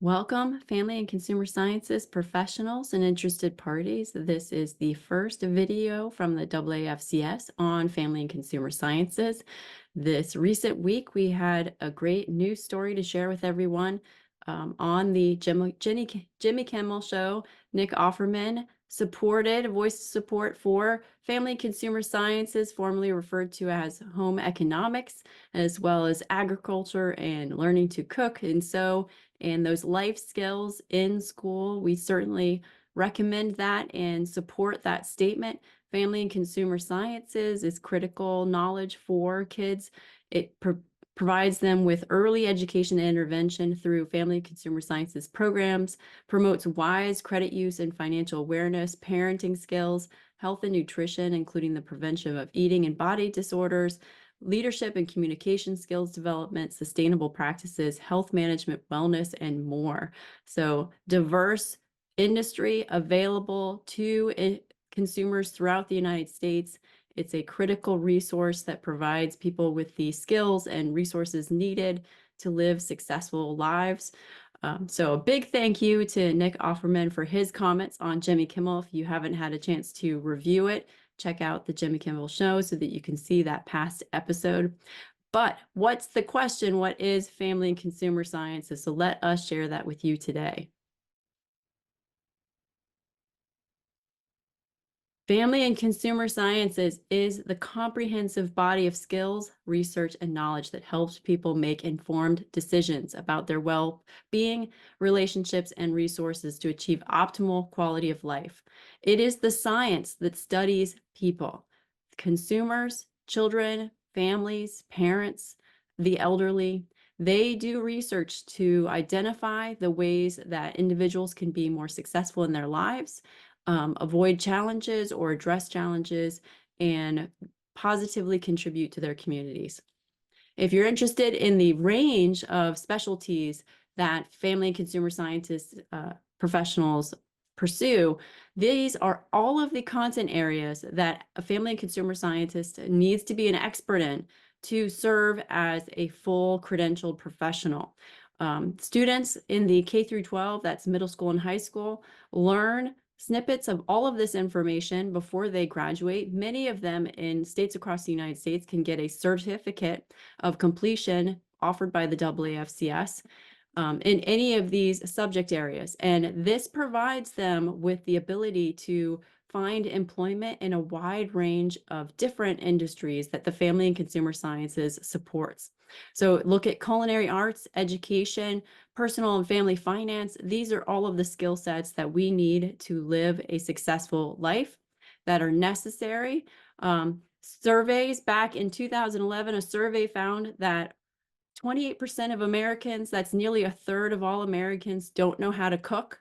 Welcome, family and consumer sciences professionals and interested parties. This is the first video from the FCS on family and consumer sciences. This recent week, we had a great news story to share with everyone on the Jimmy Kimmel show. Nick Offerman voiced support for family and consumer sciences, formerly referred to as home economics, as well as agriculture and learning to cook and sew and those life skills in school. We certainly recommend that and support that statement. Family and consumer sciences is critical knowledge for kids. It provides them with early education and intervention through family and consumer sciences programs, promotes wise credit use and financial awareness, parenting skills, health and nutrition, including the prevention of eating and body disorders, leadership and communication skills development, sustainable practices, health management, wellness, and more. So diverse industry available to consumers throughout the United States. It's a critical resource that provides people with the skills and resources needed to live successful lives. So a big thank you to Nick Offerman for his comments on Jimmy Kimmel. If you haven't had a chance to review it, check out the Jimmy Kimmel show so that you can see that past episode. But what's the question? What is family and consumer sciences? So let us share that with you today. Family and consumer sciences is the comprehensive body of skills, research, and knowledge that helps people make informed decisions about their well-being, relationships, and resources to achieve optimal quality of life. It is the science that studies people, consumers, children, families, parents, the elderly. They do research to identify the ways that individuals can be more successful in their lives, avoid challenges or address challenges, and positively contribute to their communities. If you're interested in the range of specialties that family and consumer scientists professionals pursue, these are all of the content areas that a family and consumer scientist needs to be an expert in to serve as a full credentialed professional. Students in the K through 12, that's middle school and high school, learn snippets of all of this information before they graduate. Many of them in states across the United States can get a certificate of completion offered by the AAFCS in any of these subject areas. And this provides them with the ability to find employment in a wide range of different industries that the family and consumer sciences supports. So look at culinary arts, education, personal and family finance. These are all of the skill sets that we need to live a successful life that are necessary. Surveys back in 2011, a survey found that 28% of Americans, that's nearly a third of all Americans, don't know how to cook.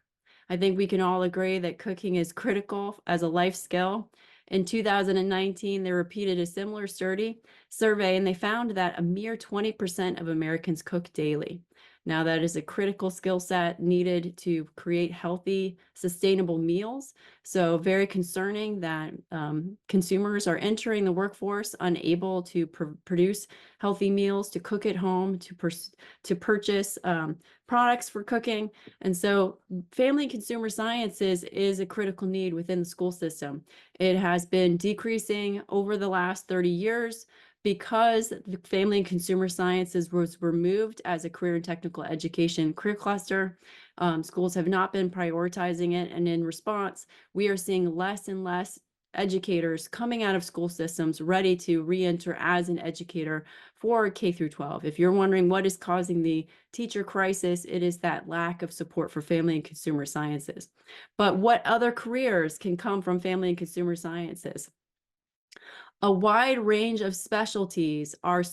I think we can all agree that cooking is critical as a life skill. In 2019, they repeated a similar survey, and they found that a mere 20% of Americans cook daily. Now, that is a critical skill set needed to create healthy, sustainable meals. So very concerning that consumers are entering the workforce unable to produce healthy meals, to cook at home, to purchase products for cooking. And so family and consumer sciences is a critical need within the school system. It has been decreasing over the last 30 years because the family and consumer sciences was removed as a career and technical education career cluster. Schools have not been prioritizing it. And in response, we are seeing less and less educators coming out of school systems ready to re-enter as an educator for K through 12. If you're wondering what is causing the teacher crisis, it is that lack of support for family and consumer sciences. But what other careers can come from family and consumer sciences? A wide range of specialties are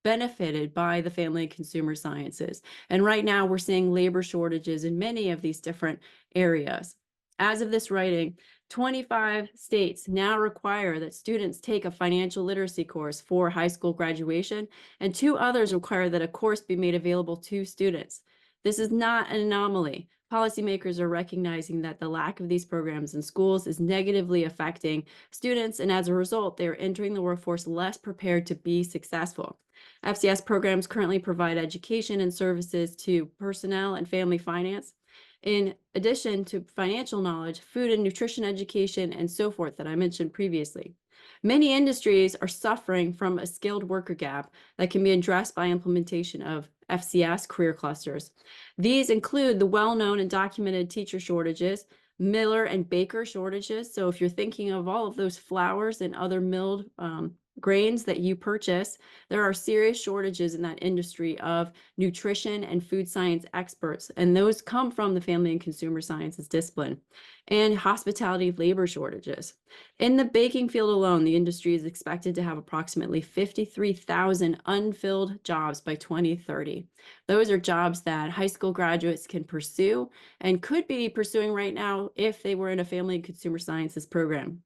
benefited by the family and consumer sciences. And right now we're seeing labor shortages in many of these different areas. As of this writing, 25 states now require that students take a financial literacy course for high school graduation, and 2 others require that a course be made available to students. This is not an anomaly. Policymakers are recognizing that the lack of these programs in schools is negatively affecting students, and as a result, they are entering the workforce less prepared to be successful. FCS programs currently provide education and services to personnel and family finance, in addition to financial knowledge, food and nutrition education, and so forth that I mentioned previously. Many industries are suffering from a skilled worker gap that can be addressed by implementation of FCS career clusters. These include the well-known and documented teacher shortages, miller and baker shortages. So if you're thinking of all of those flours and other milled grains that you purchase, there are serious shortages in that industry of nutrition and food science experts, and those come from the family and consumer sciences discipline. And hospitality labor shortages. In the baking field alone, the industry is expected to have approximately 53,000 unfilled jobs by 2030. Those are jobs that high school graduates can pursue and could be pursuing right now if they were in a family and consumer sciences program.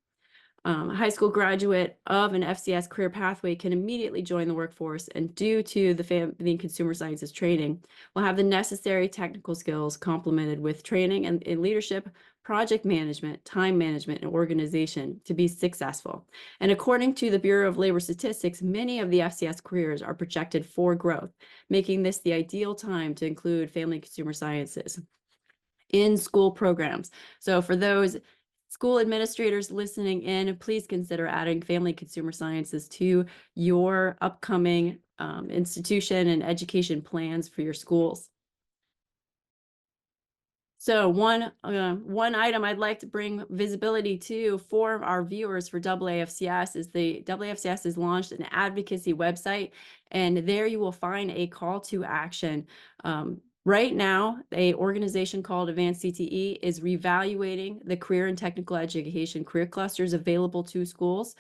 A high school graduate of an FCS career pathway can immediately join the workforce, and due to the family and consumer sciences training, will have the necessary technical skills complemented with training in leadership, project management, time management, and organization to be successful. And according to the Bureau of Labor Statistics, many of the FCS careers are projected for growth, making this the ideal time to include family and consumer sciences in school programs. So for those school administrators listening in, please consider adding family consumer sciences to your upcoming institution and education plans for your schools. So one item I'd like to bring visibility to for our viewers for AAFCS is the AAFCS has launched an advocacy website, and there you will find a call to action. Right now, an organization called Advanced CTE is reevaluating the career and technical education career clusters available to schools.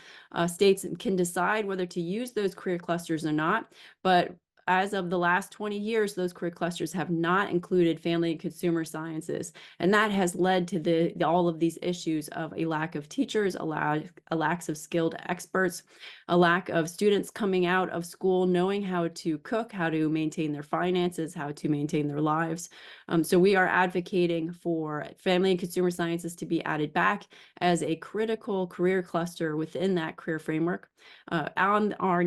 States can decide whether to use those career clusters or not, but as of the last 20 years, those career clusters have not included family and consumer sciences. And that has led to all of these issues of a lack of teachers, a lack of skilled experts, a lack of students coming out of school knowing how to cook, how to maintain their finances, how to maintain their lives. So we are advocating for family and consumer sciences to be added back as a critical career cluster within that career framework. On our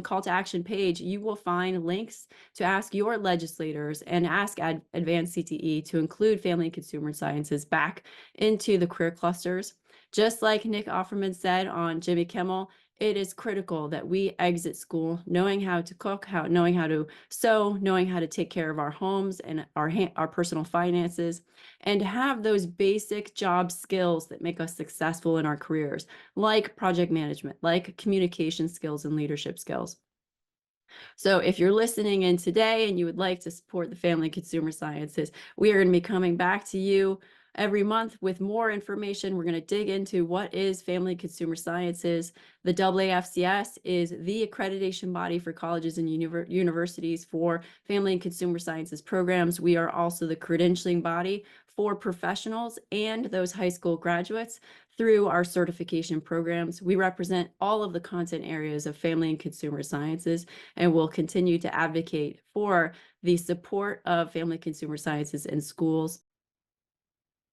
call to action page, you will find links to ask your legislators and ask Advanced CTE to include family and consumer sciences back into the career clusters. Just like Nick Offerman said on Jimmy Kimmel, it is critical that we exit school knowing how to cook, knowing how to sew, knowing how to take care of our homes and our personal finances, and have those basic job skills that make us successful in our careers, like project management, like communication skills and leadership skills. So if you're listening in today and you would like to support the family and consumer sciences, we are going to be coming back to you every month with more information. We're going to dig into what is family and consumer sciences. The AAFCS is the accreditation body for colleges and universities for family and consumer sciences programs. We are also the credentialing body for professionals and those high school graduates through our certification programs. We represent all of the content areas of family and consumer sciences, and will continue to advocate for the support of family consumer sciences in schools.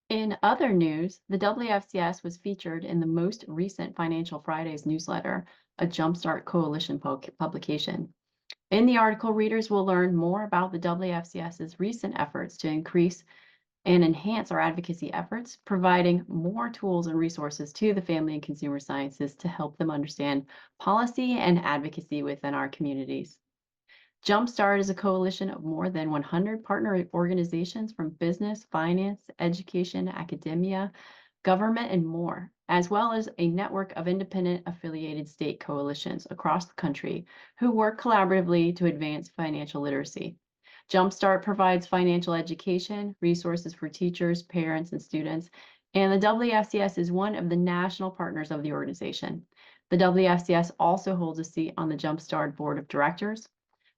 In other news, the WFCS was featured in the most recent Financial Fridays newsletter, a Jumpstart Coalition publication. In the article, readers will learn more about the WFCS's recent efforts to increase and enhance our advocacy efforts, providing more tools and resources to the family and consumer sciences to help them understand policy and advocacy within our communities. Jumpstart is a coalition of more than 100 partner organizations from business, finance, education, academia, government, and more, as well as a network of independent affiliated state coalitions across the country who work collaboratively to advance financial literacy. Jumpstart provides financial education, resources for teachers, parents, and students, and the WFCS is one of the national partners of the organization. The WFCS also holds a seat on the Jumpstart Board of Directors.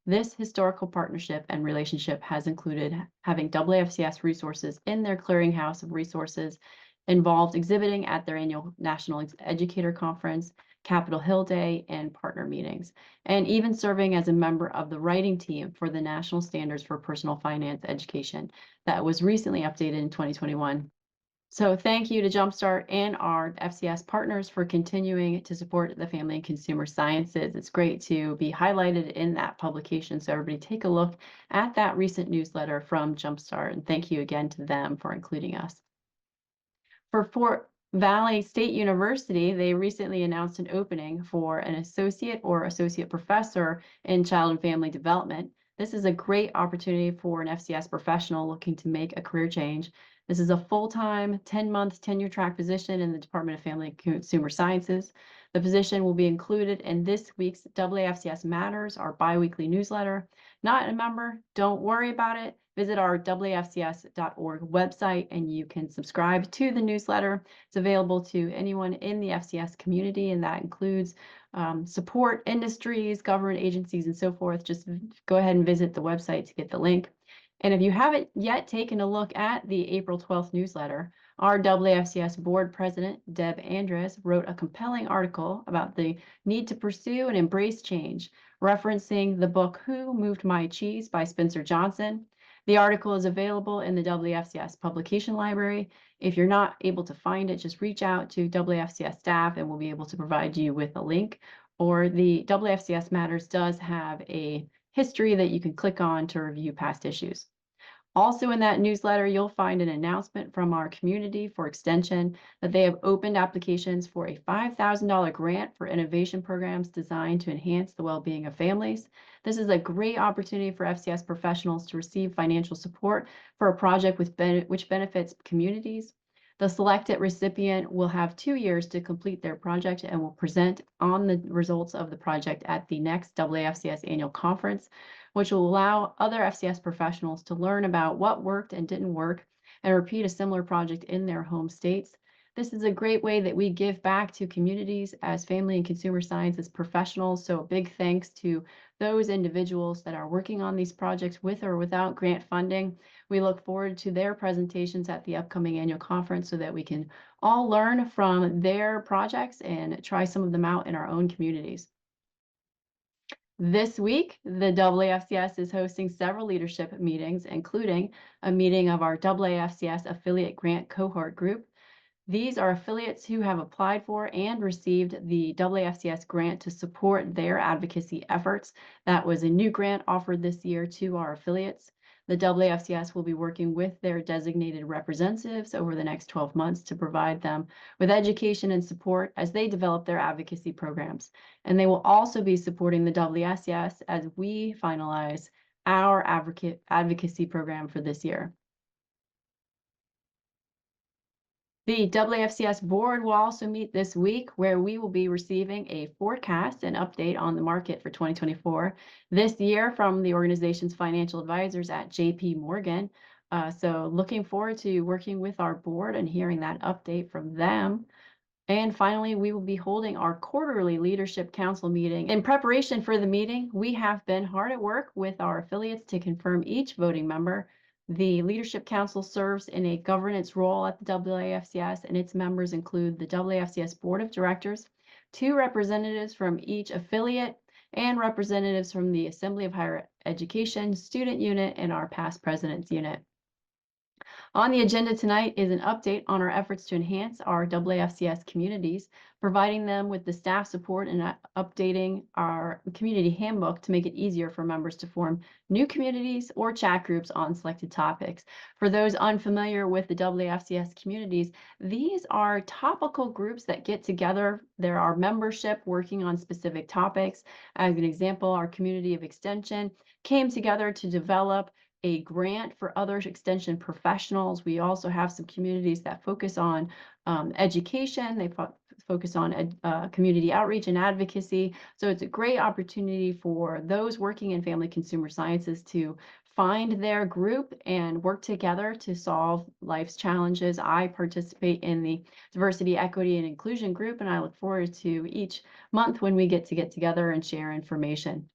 This historical partnership and relationship has included having WFCS resources in their clearinghouse of resources, involved exhibiting at their annual National Educator Conference, Capitol Hill Day, and partner meetings, and even serving as a member of the writing team for the National Standards for Personal Finance Education that was recently updated in 2021. So thank you to Jumpstart and our FCS partners for continuing to support the Family and Consumer Sciences. It's great to be highlighted in that publication. So everybody take a look at that recent newsletter from Jumpstart. And thank you again to them for including us. For Fort Valley State University, they recently announced an opening for an associate or associate professor in child and family development. This is a great opportunity for an FCS professional looking to make a career change. This is a full-time 10-month tenure track position in the Department of Family and Consumer Sciences. The position will be included in this week's AAFCS Matters, our biweekly newsletter. Not a member? Don't worry about it. Visit our AAFCS.org website and you can subscribe to the newsletter. It's available to anyone in the FCS community, and that includes support industries, government agencies, and so forth. Just go ahead and visit the website to get the link. And if you haven't yet taken a look at the April 12th newsletter, our AAFCS board president, Deb Andres, wrote a compelling article about the need to pursue and embrace change, referencing the book Who Moved My Cheese by Spencer Johnson. The article is available in the WFCS publication library. If you're not able to find it, just reach out to WFCS staff and we'll be able to provide you with a link. Or the WFCS Matters does have a history that you can click on to review past issues. Also in that newsletter, you'll find an announcement from our community for extension that they have opened applications for a $5,000 grant for innovation programs designed to enhance the well-being of families. This is a great opportunity for FCS professionals to receive financial support for a project which benefits communities. The selected recipient will have 2 years to complete their project and will present on the results of the project at the next AAFCS annual conference, which will allow other FCS professionals to learn about what worked and didn't work and repeat a similar project in their home states. This is a great way that we give back to communities as family and consumer sciences professionals. So a big thanks to those individuals that are working on these projects with or without grant funding. We look forward to their presentations at the upcoming annual conference so that we can all learn from their projects and try some of them out in our own communities. This week, the AAFCS is hosting several leadership meetings, including a meeting of our AAFCS affiliate grant cohort group. These are affiliates who have applied for and received the AAFCS grant to support their advocacy efforts. That was a new grant offered this year to our affiliates. The AAFCS will be working with their designated representatives over the next 12 months to provide them with education and support as they develop their advocacy programs. And they will also be supporting the WSCS as we finalize our advocacy program for this year. The AAFCS board will also meet this week where we will be receiving a forecast and update on the market for 2024 this year from the organization's financial advisors at JP Morgan. So looking forward to working with our board and hearing that update from them. And finally, we will be holding our quarterly Leadership Council meeting. In preparation for the meeting, we have been hard at work with our affiliates to confirm each voting member. The Leadership Council serves in a governance role at the AAFCS, and its members include the AAFCS Board of Directors, 2 representatives from each affiliate, and representatives from the Assembly of Higher Education Student Unit and our Past Presidents Unit. On the agenda tonight is an update on our efforts to enhance our AAFCS communities, providing them with the staff support and updating our community handbook to make it easier for members to form new communities or chat groups on selected topics. For those unfamiliar with the AAFCS communities, these are topical groups that get together. There are membership working on specific topics. As an example, our community of extension came together to develop a grant for other extension professionals. We also have some communities that focus on education. They focus on community outreach and advocacy. So it's a great opportunity for those working in family consumer sciences to find their group and work together to solve life's challenges. I participate in the diversity, equity, and inclusion group, and I look forward to each month when we get together and share information.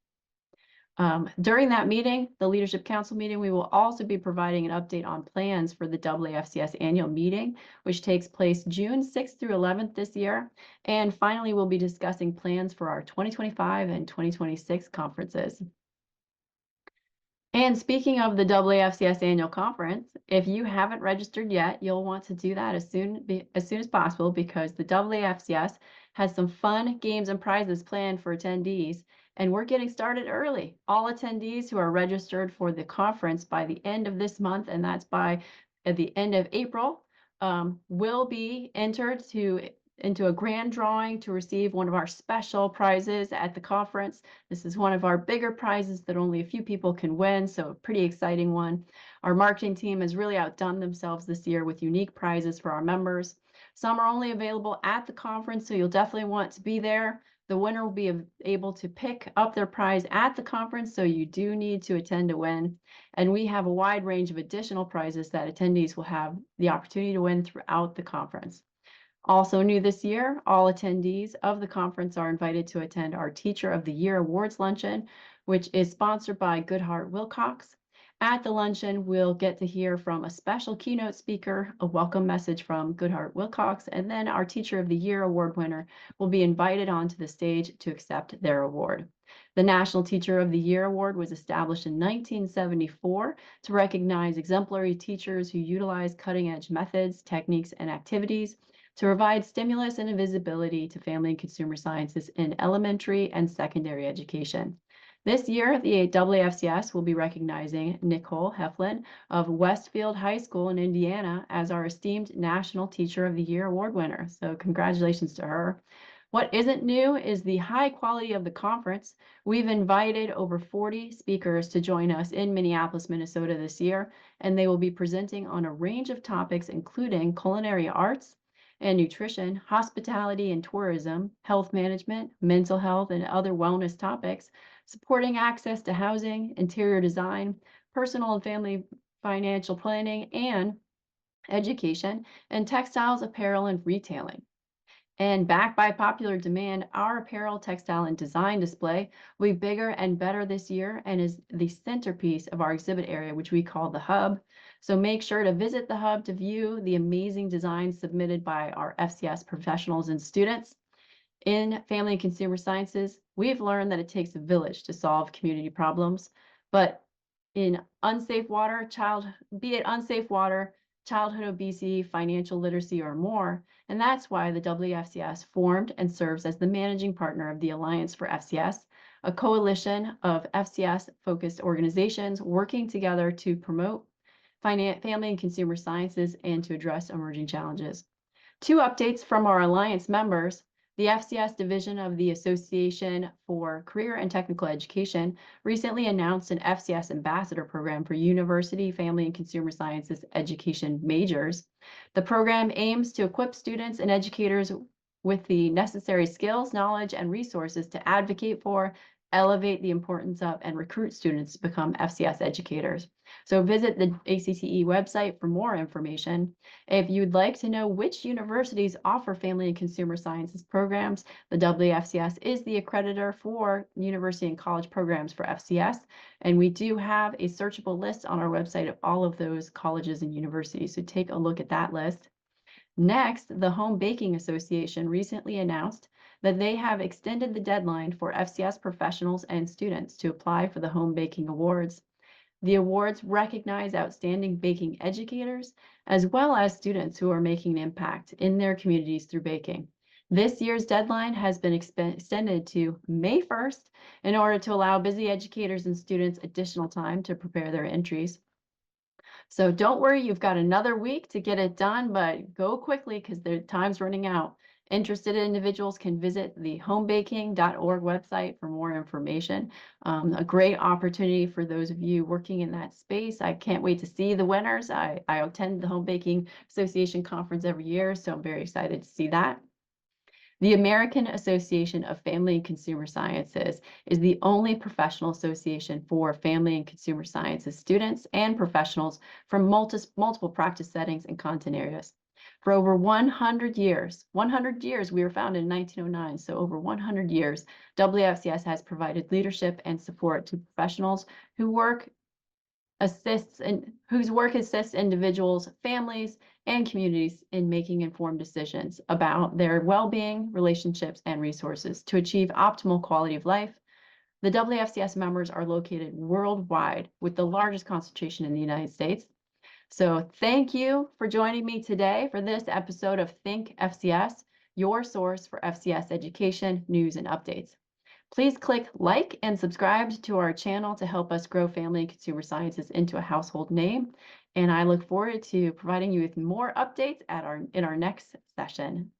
During that meeting, the Leadership Council meeting, we will also be providing an update on plans for the AAFCS annual meeting, which takes place June 6th through 11th this year. And finally, we'll be discussing plans for our 2025 and 2026 conferences. And speaking of the FCS annual conference, if you haven't registered yet, you'll want to do that as soon as possible, because the FCS has some fun games and prizes planned for attendees, and we're getting started early. All attendees who are registered for the conference by the end of this month, and that's by at the end of April, will be entered into a grand drawing to receive one of our special prizes at the conference. This is one of our bigger prizes that only a few people can win, so a pretty exciting one. Our marketing team has really outdone themselves this year with unique prizes for our members. Some are only available at the conference, so you'll definitely want to be there. The winner will be able to pick up their prize at the conference, so you do need to attend to win. And we have a wide range of additional prizes that attendees will have the opportunity to win throughout the conference. Also new this year, all attendees of the conference are invited to attend our Teacher of the Year Awards Luncheon, which is sponsored by Goodhart Wilcox. At the luncheon, we'll get to hear from a special keynote speaker, a welcome message from Goodhart Wilcox, and then our Teacher of the Year Award winner will be invited onto the stage to accept their award. The National Teacher of the Year Award was established in 1974 to recognize exemplary teachers who utilize cutting-edge methods, techniques, and activities to provide stimulus and visibility to family and consumer sciences in elementary and secondary education. This year, the FCS will be recognizing Nicole Heflin of Westfield High School in Indiana as our esteemed National Teacher of the Year Award winner. So congratulations to her. What isn't new is the high quality of the conference. We've invited over 40 speakers to join us in Minneapolis, Minnesota this year, and they will be presenting on a range of topics, including culinary arts and nutrition, hospitality and tourism, health management, mental health, and other wellness topics, supporting access to housing, interior design, personal and family financial planning, and education, and textiles, apparel, and retailing. And backed by popular demand, our apparel, textile, and design display will be bigger and better this year and is the centerpiece of our exhibit area, which we call the Hub. So make sure to visit the Hub to view the amazing designs submitted by our FCS professionals and students. In family and consumer sciences, we've learned that it takes a village to solve community problems, but in unsafe water, unsafe water, childhood obesity, financial literacy, or more. And that's why the WFCS formed and serves as the managing partner of the Alliance for FCS, a coalition of FCS-focused organizations working together to promote family and consumer sciences and to address emerging challenges. Two updates from our Alliance members. The FCS division of the Association for Career and Technical Education recently announced an FCS ambassador program for university, family, and consumer sciences education majors. The program aims to equip students and educators with the necessary skills, knowledge, and resources to advocate for, elevate the importance of, and recruit students to become FCS educators. So visit the ACTE website for more information. If you'd like to know which universities offer family and consumer sciences programs, the WFCS is the accreditor for university and college programs for FCS, and we do have a searchable list on our website of all of those colleges and universities, so take a look at that list. Next, the Home Baking Association recently announced that they have extended the deadline for FCS professionals and students to apply for the Home Baking Awards. The awards recognize outstanding baking educators, as well as students who are making an impact in their communities through baking. This year's deadline has been extended to May 1st in order to allow busy educators and students additional time to prepare their entries. So don't worry, you've got another week to get it done, but go quickly because the time's running out. Interested individuals can visit the homebaking.org website for more information. A great opportunity for those of you working in that space. I can't wait to see the winners. I attend the Home Baking Association conference every year, so I'm very excited to see that. The American Association of Family and Consumer Sciences is the only professional association for family and consumer sciences students and professionals from multiple practice settings and content areas. For over 100 years, we were founded in 1909, so over 100 years, WFCS has provided leadership and support to professionals whose work assists individuals, families, and communities in making informed decisions about their well-being, relationships, and resources to achieve optimal quality of life, The WFCS members are located worldwide with the largest concentration in the United States. So thank you for joining me today for this episode of Think FCS, your source for FCS education, news, and updates. Please click like and subscribe to our channel to help us grow family and consumer sciences into a household name. And I look forward to providing you with more updates in our next session.